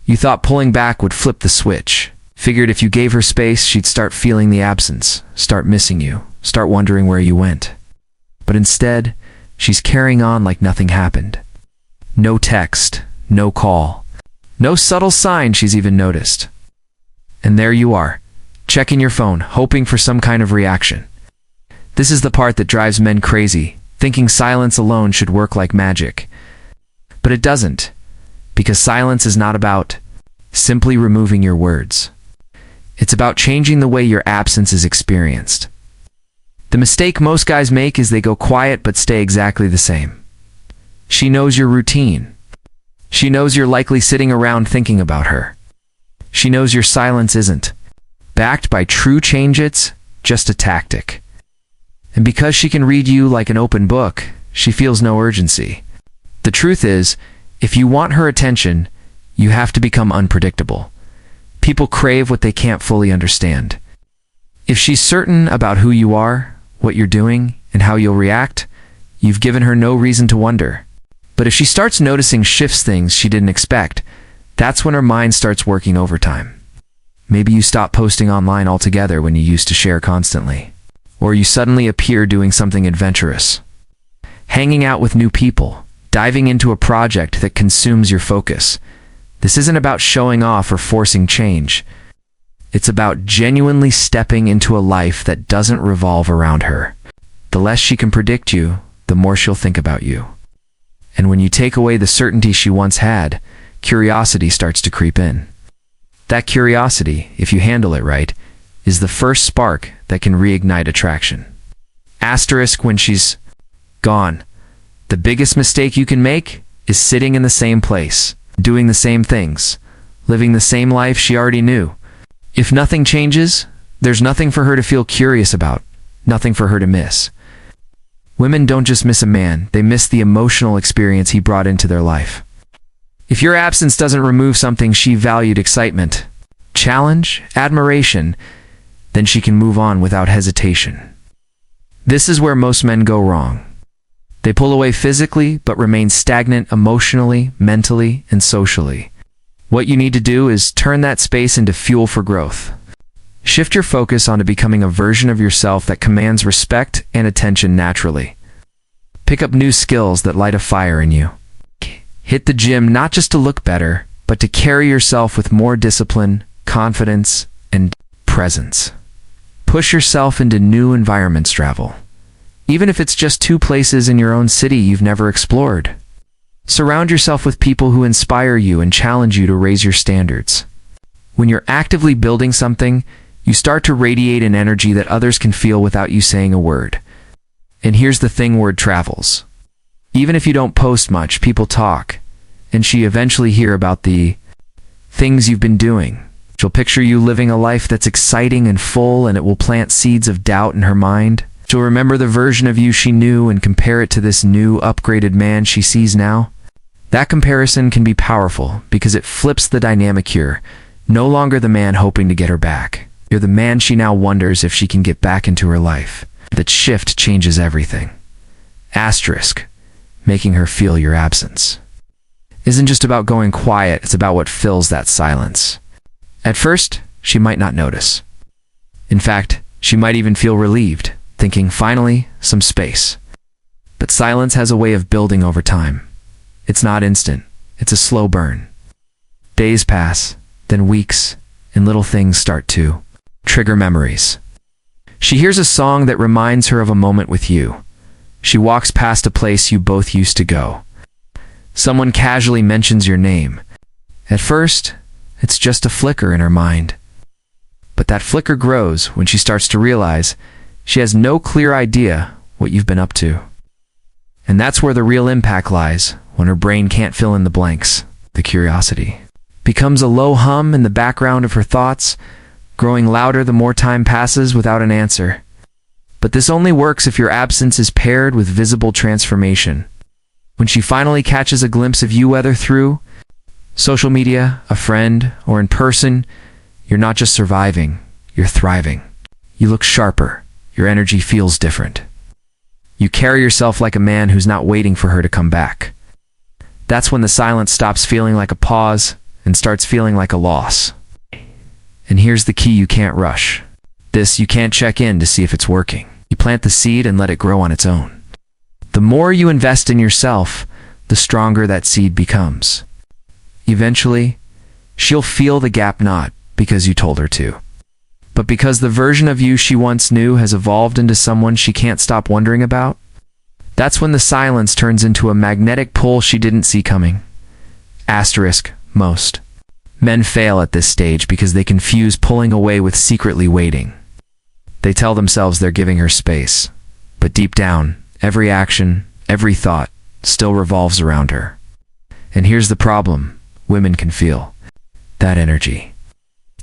You thought pulling back would flip the switch. Figured if you gave her space, she'd start feeling the absence, start missing you, start wondering where you went. But instead, she's carrying on like nothing happened. No text, no call, no subtle sign she's even noticed. And there you are, checking your phone, hoping for some kind of reaction. This is the part that drives men crazy, thinking silence alone should work like magic. But it doesn't, because silence is not about simply removing your words. It's about changing the way your absence is experienced. The mistake most guys make is they go quiet but stay exactly the same. She knows your routine. She knows you're likely sitting around thinking about her. She knows your silence isn't backed by true change, it's just a tactic. And because she can read you like an open book, she feels no urgency. The truth is, if you want her attention, you have to become unpredictable. People crave what they can't fully understand. If she's certain about who you are, what you're doing, and how you'll react, you've given her no reason to wonder. But if she starts noticing shifts, things she didn't expect, that's when her mind starts working overtime. Maybe you stop posting online altogether when you used to share constantly. Or you suddenly appear doing something adventurous. Hanging out with new people, diving into a project that consumes your focus. This isn't about showing off or forcing change. It's about genuinely stepping into a life that doesn't revolve around her. The less she can predict you, the more she'll think about you. And when you take away the certainty she once had, curiosity starts to creep in. That curiosity, if you handle it right, is the first spark that can reignite attraction. Asterisk when she's gone. The biggest mistake you can make is sitting in the same place, doing the same things, living the same life she already knew. If nothing changes, there's nothing for her to feel curious about, nothing for her to miss. Women don't just miss a man, they miss the emotional experience he brought into their life. If your absence doesn't remove something she valued, excitement, challenge, admiration, then she can move on without hesitation. This is where most men go wrong. They pull away physically, but remain stagnant emotionally, mentally, and socially. What you need to do is turn that space into fuel for growth. Shift your focus onto becoming a version of yourself that commands respect and attention naturally. Pick up new skills that light a fire in you. Hit the gym not just to look better, but to carry yourself with more discipline, confidence, and presence. Push yourself into new environments, travel. Even if it's just 2 places in your own city you've never explored. Surround yourself with people who inspire you and challenge you to raise your standards. When you're actively building something, you start to radiate an energy that others can feel without you saying a word. And here's the thing, word travels. Even if you don't post much, people talk, and she eventually hear about the things you've been doing. She'll picture you living a life that's exciting and full, and it will plant seeds of doubt in her mind. She'll remember the version of you she knew and compare it to this new, upgraded man she sees now. That comparison can be powerful because it flips the dynamic here. No longer the man hoping to get her back. You're the man she now wonders if she can get back into her life. That shift changes everything. Asterisk, making her feel your absence. Isn't just about going quiet, it's about what fills that silence. At first, she might not notice. In fact, she might even feel relieved, thinking, finally, some space. But silence has a way of building over time. It's not instant, it's a slow burn. Days pass, then weeks, and little things start to trigger memories. She hears a song that reminds her of a moment with you. She walks past a place you both used to go. Someone casually mentions your name. At first, it's just a flicker in her mind. But that flicker grows when she starts to realize she has no clear idea what you've been up to. And that's where the real impact lies, when her brain can't fill in the blanks. The curiosity becomes a low hum in the background of her thoughts, growing louder the more time passes without an answer. But this only works if your absence is paired with visible transformation. When she finally catches a glimpse of you, whether through social media, a friend, or in person, you're not just surviving, you're thriving. You look sharper, your energy feels different. You carry yourself like a man who's not waiting for her to come back. That's when the silence stops feeling like a pause and starts feeling like a loss. And here's the key: you can't rush. You can't check in to see if it's working. You plant the seed and let it grow on its own. The more you invest in yourself, the stronger that seed becomes. Eventually, she'll feel the gap, not because you told her to, but because the version of you she once knew has evolved into someone she can't stop wondering about. That's when the silence turns into a magnetic pull she didn't see coming. Asterisk, most men fail at this stage because they confuse pulling away with secretly waiting. They tell themselves they're giving her space, but deep down, every action, every thought still revolves around her. And here's the problem: women can feel that energy.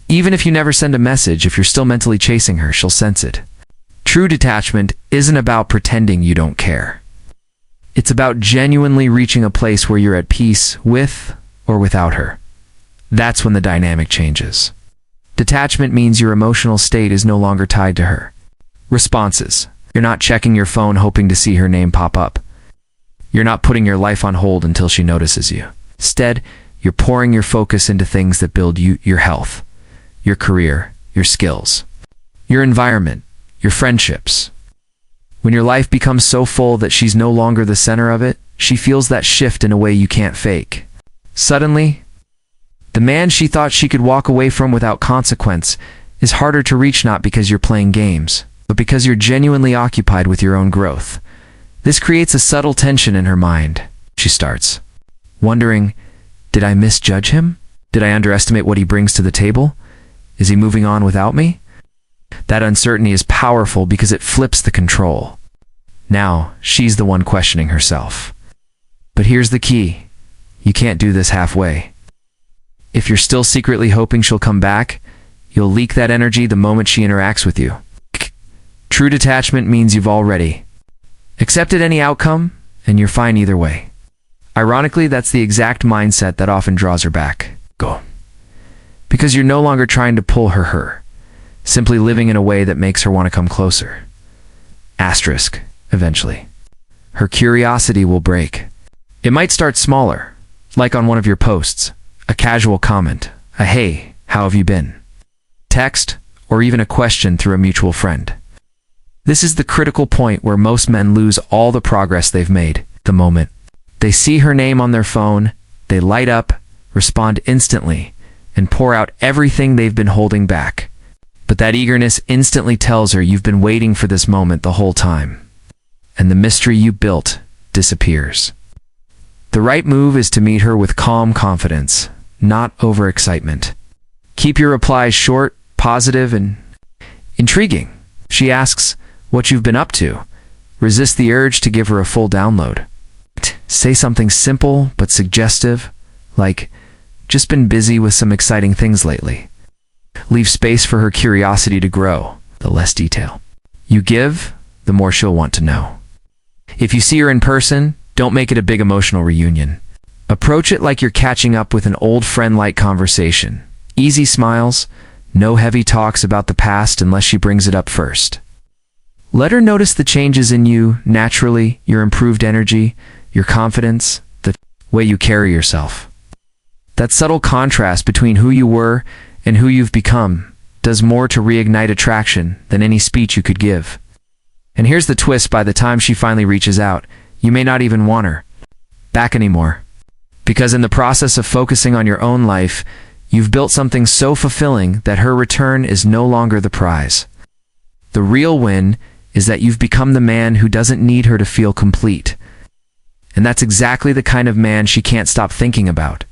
Even if you never send a message, if you're still mentally chasing her, she'll sense it. True detachment isn't about pretending you don't care. It's about genuinely reaching a place where you're at peace with or without her. That's when the dynamic changes. Detachment means your emotional state is no longer tied to her responses. You're not checking your phone hoping to see her name pop up. You're not putting your life on hold until she notices you. Instead, you're pouring your focus into things that build you, your health, your career, your skills, your environment, your friendships. When your life becomes so full that she's no longer the center of it, she feels that shift in a way you can't fake. Suddenly, the man she thought she could walk away from without consequence is harder to reach, not because you're playing games, but because you're genuinely occupied with your own growth. This creates a subtle tension in her mind. She starts wondering, did I misjudge him? Did I underestimate what he brings to the table? Is he moving on without me? That uncertainty is powerful because it flips the control. Now, she's the one questioning herself. But here's the key: you can't do this halfway. If you're still secretly hoping she'll come back, you'll leak that energy the moment she interacts with you. True detachment means you've already accepted any outcome, and you're fine either way. Ironically, that's the exact mindset that often draws her back. Because you're no longer trying to pull her, simply living in a way that makes her want to come closer. Asterisk, eventually, her curiosity will break. It might start smaller, like on one of your posts, a casual comment, a "Hey, how have you been?" text, or even a question through a mutual friend. This is the critical point where most men lose all the progress they've made. The moment they see her name on their phone, they light up, respond instantly, and pour out everything they've been holding back. But that eagerness instantly tells her you've been waiting for this moment the whole time, and the mystery you built disappears. The right move is to meet her with calm confidence, not overexcitement. Keep your replies short, positive, and intriguing. She asks what you've been up to. Resist the urge to give her a full download. Say something simple but suggestive, like, "Just been busy with some exciting things lately." Leave space for her curiosity to grow. The less detail you give, the more she'll want to know. If you see her in person, don't make it a big emotional reunion. Approach it like you're catching up with an old friend-like conversation. Easy smiles, no heavy talks about the past unless she brings it up first. Let her notice the changes in you naturally, your improved energy, your confidence, the way you carry yourself. That subtle contrast between who you were and who you've become does more to reignite attraction than any speech you could give. And here's the twist: by the time she finally reaches out, you may not even want her back anymore. Because in the process of focusing on your own life, you've built something so fulfilling that her return is no longer the prize. The real win is that you've become the man who doesn't need her to feel complete. And that's exactly the kind of man she can't stop thinking about.